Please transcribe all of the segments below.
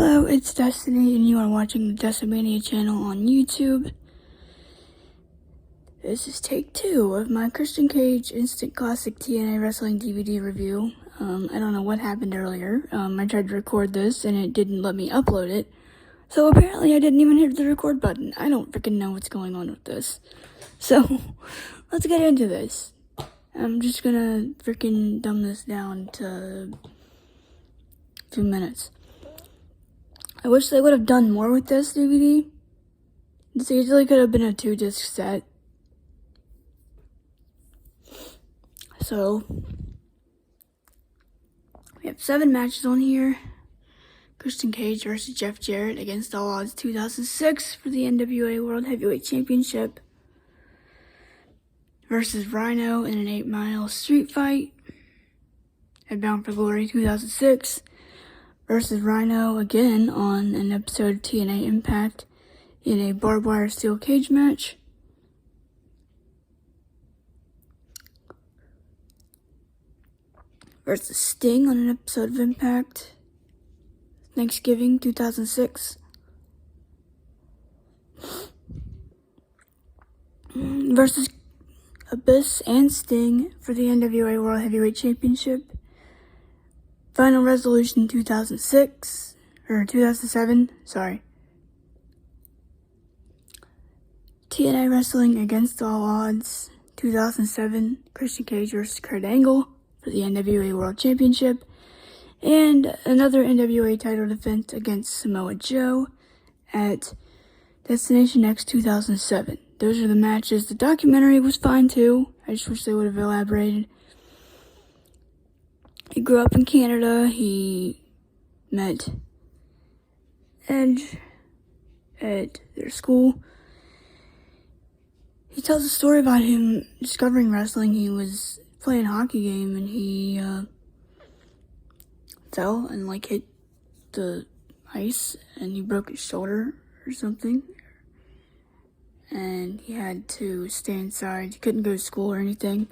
Hello, it's Destiny, and you are watching the Decimania channel on YouTube. This is take 2 of my Christian Cage Instant Classic TNA Wrestling DVD review. I don't know what happened earlier. I tried to record this, and it didn't let me upload it. So apparently I didn't even hit the record button. I don't freaking know what's going on with this. So, let's get into this. I'm just gonna freaking dumb this down to 2 minutes. I wish they would have done more with this DVD. This easily could have been a 2-disc set. So, we have 7 matches on here. Christian Cage versus Jeff Jarrett against All Odds 2006 for the NWA World Heavyweight Championship. Versus Rhino in an 8-mile street fight at Bound for Glory 2006. Versus Rhino again on an episode of TNA Impact in a barbed wire steel cage match. Versus Sting on an episode of Impact Thanksgiving 2006. Versus Abyss and Sting for the NWA World Heavyweight Championship. Final Resolution 2006, or 2007, sorry. TNA Wrestling Against All Odds 2007, Christian Cage vs. Kurt Angle for the NWA World Championship. And another NWA title defense against Samoa Joe at Destination X 2007. Those are the matches. The documentary was fine too. I just wish they would have elaborated. He grew up in Canada. He met Edge at their school. He tells a story about him discovering wrestling. He was playing a hockey game and he fell and hit the ice and he broke his shoulder or something. And he had to stay inside. He couldn't go to school or anything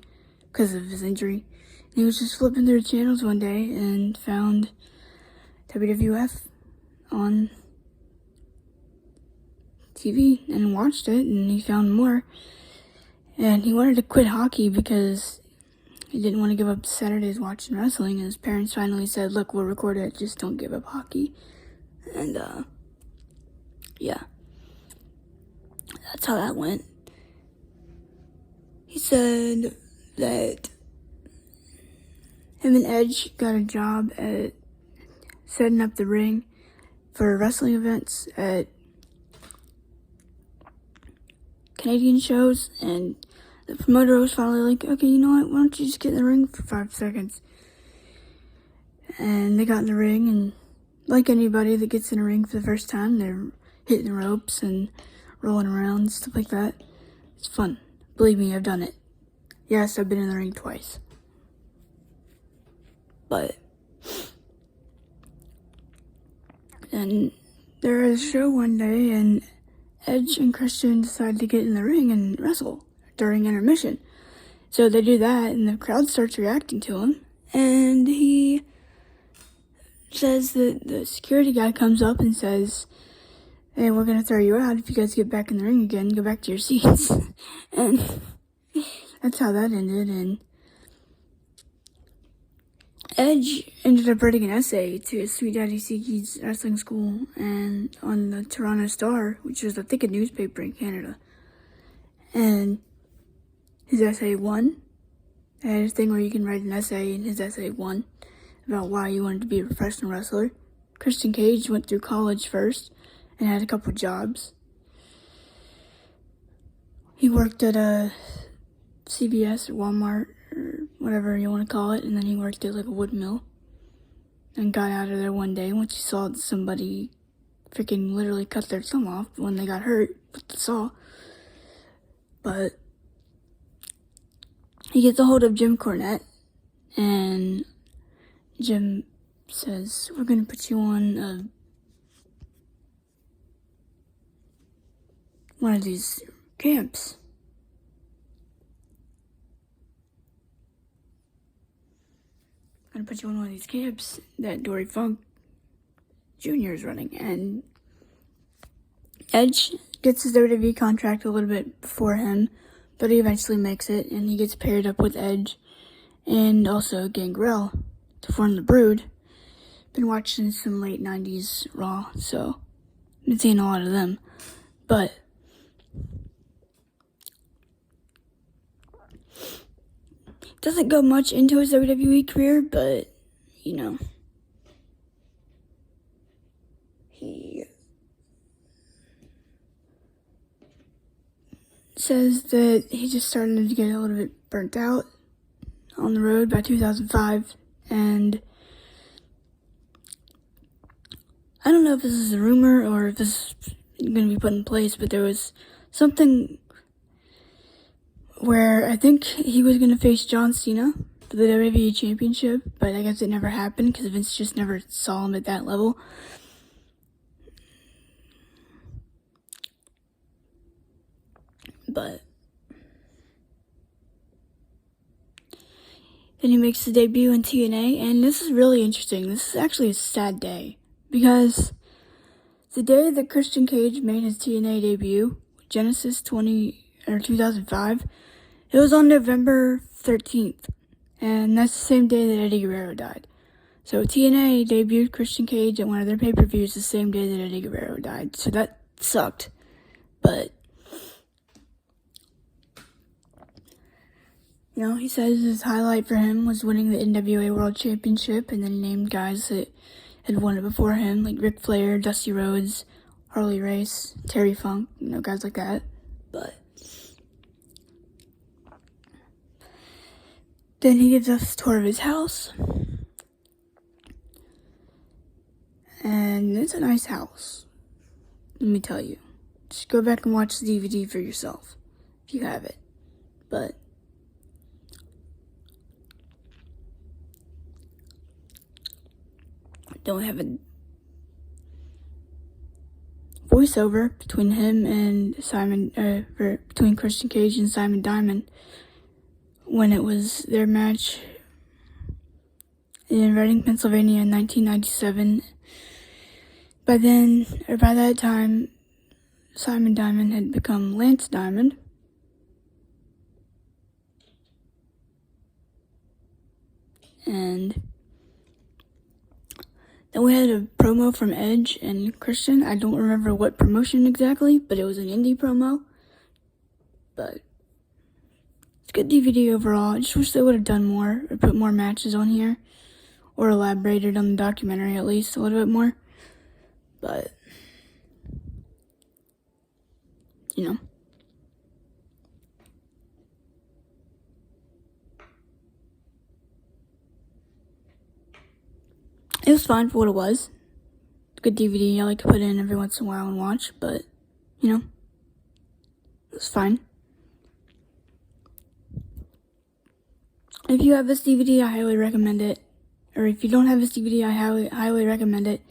because of his injury. He was just flipping through the channels one day and found WWF on TV and watched it, and he found more. And he wanted to quit hockey because he didn't want to give up Saturdays watching wrestling, and his parents finally said, "Look, we'll record it, just don't give up hockey." And, yeah. That's how that went. He said that him and Edge got a job at setting up the ring for wrestling events at Canadian shows, and the promoter was finally like, "Okay, you know what, why don't you just get in the ring for 5 seconds? And they got in the ring, and like anybody that gets in a ring for the first time, they're hitting the ropes and rolling around and stuff like that. It's fun. Believe me, I've done it. Yes, I've been in the ring twice. But, and there was a show one day, and Edge and Christian decided to get in the ring and wrestle during intermission. So they do that, and the crowd starts reacting to him, and he says that the security guy comes up and says, "Hey, we're gonna throw you out if you guys get back in the ring again. Go back to your seats." And that's how that ended, and Edge ended up writing an essay to Sweet Daddy Seki's wrestling school and on the Toronto Star, which is, I think, a newspaper in Canada. And his essay won. They had a thing where you can write an essay, and his essay won about why you wanted to be a professional wrestler. Christian Cage went through college first and had a couple jobs. He worked at a CVS or Walmart or whatever you want to call it, and then he worked at a wood mill and got out of there one day once he saw somebody freaking literally cut their thumb off when they got hurt with the saw. But he gets a hold of Jim Cornette, and Jim says, "We're going to put you on one of these camps." "Gonna put you on one of these camps that Dory Funk Jr. is running, and Edge gets his WWE contract a little bit before him, but he eventually makes it, and he gets paired up with Edge and also Gangrel to form the Brood. Been watching some late 90s Raw, so been seeing a lot of them, but doesn't go much into his WWE career, but, you know, he says that he just started to get a little bit burnt out on the road by 2005, and I don't know if this is a rumor or if this is going to be put in place, but there was something where I think he was going to face John Cena for the WWE Championship, but I guess it never happened because Vince just never saw him at that level. But then he makes his debut in TNA, and this is really interesting. This is actually a sad day, because the day that Christian Cage made his TNA debut, Genesis 2005, it was on November 13th, and that's the same day that Eddie Guerrero died. So TNA debuted Christian Cage at one of their pay-per-views the same day that Eddie Guerrero died, so that sucked. But, you know, he says his highlight for him was winning the NWA World Championship, and then named guys that had won it before him, like Ric Flair, Dusty Rhodes, Harley Race, Terry Funk, you know, guys like that. But then he gives us a tour of his house, and it's a nice house, let me tell you. Just go back and watch the DVD for yourself, if you have it. But don't have a voiceover between him and between Christian Cage and Simon Diamond when it was their match in Reading, Pennsylvania in 1997. By that time, Simon Diamond had become Lance Diamond. And then we had a promo from Edge and Christian. I don't remember what promotion exactly, but it was an indie promo. But it's a good DVD overall. I just wish they would have done more, or put more matches on here, or elaborated on the documentary at least a little bit more. But, you know. It was fine for what it was. Good DVD I like to put in every once in a while and watch, but, you know, it was fine. If you have this DVD, I highly recommend it. Or if you don't have this DVD, I highly recommend it.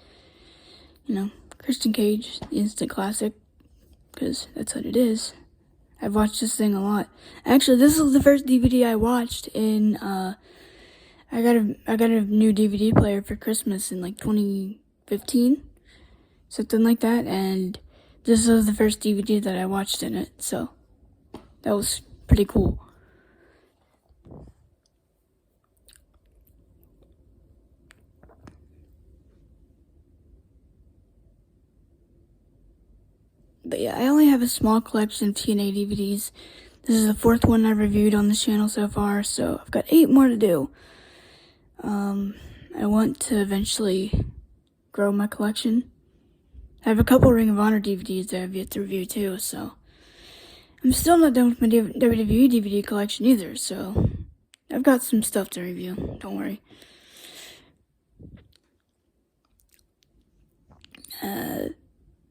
You know, Christian Cage, the instant classic, because that's what it is. I've watched this thing a lot. Actually, this was the first DVD I watched in, I got a new DVD player for Christmas in like 2015, something like that, and this was the first DVD that I watched in it, so that was pretty cool. But yeah, I only have a small collection of TNA DVDs. This is the 4th one I've reviewed on this channel so far, so I've got 8 more to do. I want to eventually grow my collection. I have a couple Ring of Honor DVDs that I've yet to review too, so I'm still not done with my WWE DVD collection either, so I've got some stuff to review, don't worry.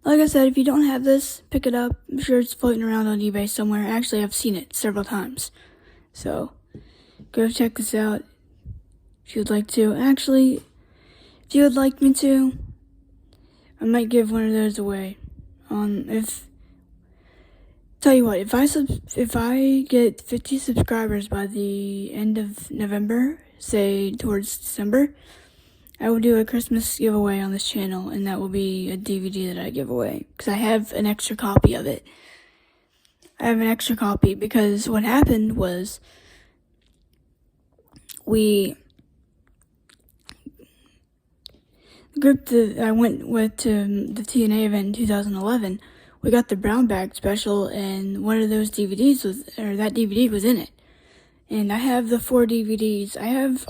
Like I said, if you don't have this, pick it up. I'm sure it's floating around on eBay somewhere. Actually, I've seen it several times, so go check this out. If you would like to. Actually, if you would like me to, I might give one of those away. Tell you what, if I get 50 subscribers by the end of November, say towards December, I will do a Christmas giveaway on this channel, and that will be a DVD that I give away, because I have an extra copy of it. I have an extra copy because what happened was the group that I went with to the TNA event in 2011, we got the brown bag special, and one of those DVDs that DVD was in it. And I have the 4 DVDs. I have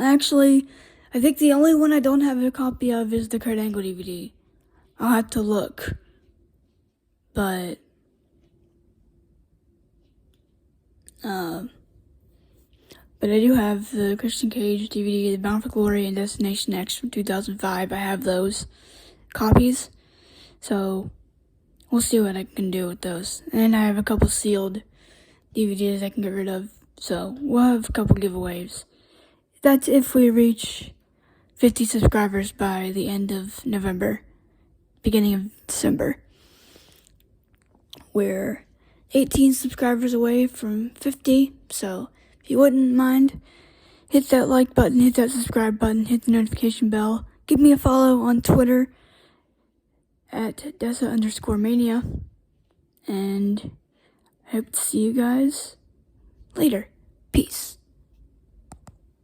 actually, I think the only one I don't have a copy of is the Kurt Angle DVD. I'll have to look. But I do have the Christian Cage DVD, the Bound for Glory, and Destination X from 2005. I have those copies. So, we'll see what I can do with those. And I have a couple sealed DVDs I can get rid of. So, we'll have a couple giveaways. That's if we reach 50 subscribers by the end of November, beginning of December. We're 18 subscribers away from 50, so if you wouldn't mind, hit that like button, hit that subscribe button, hit the notification bell. Give me a follow on Twitter at Dessa_Mania. And I hope to see you guys later. Peace.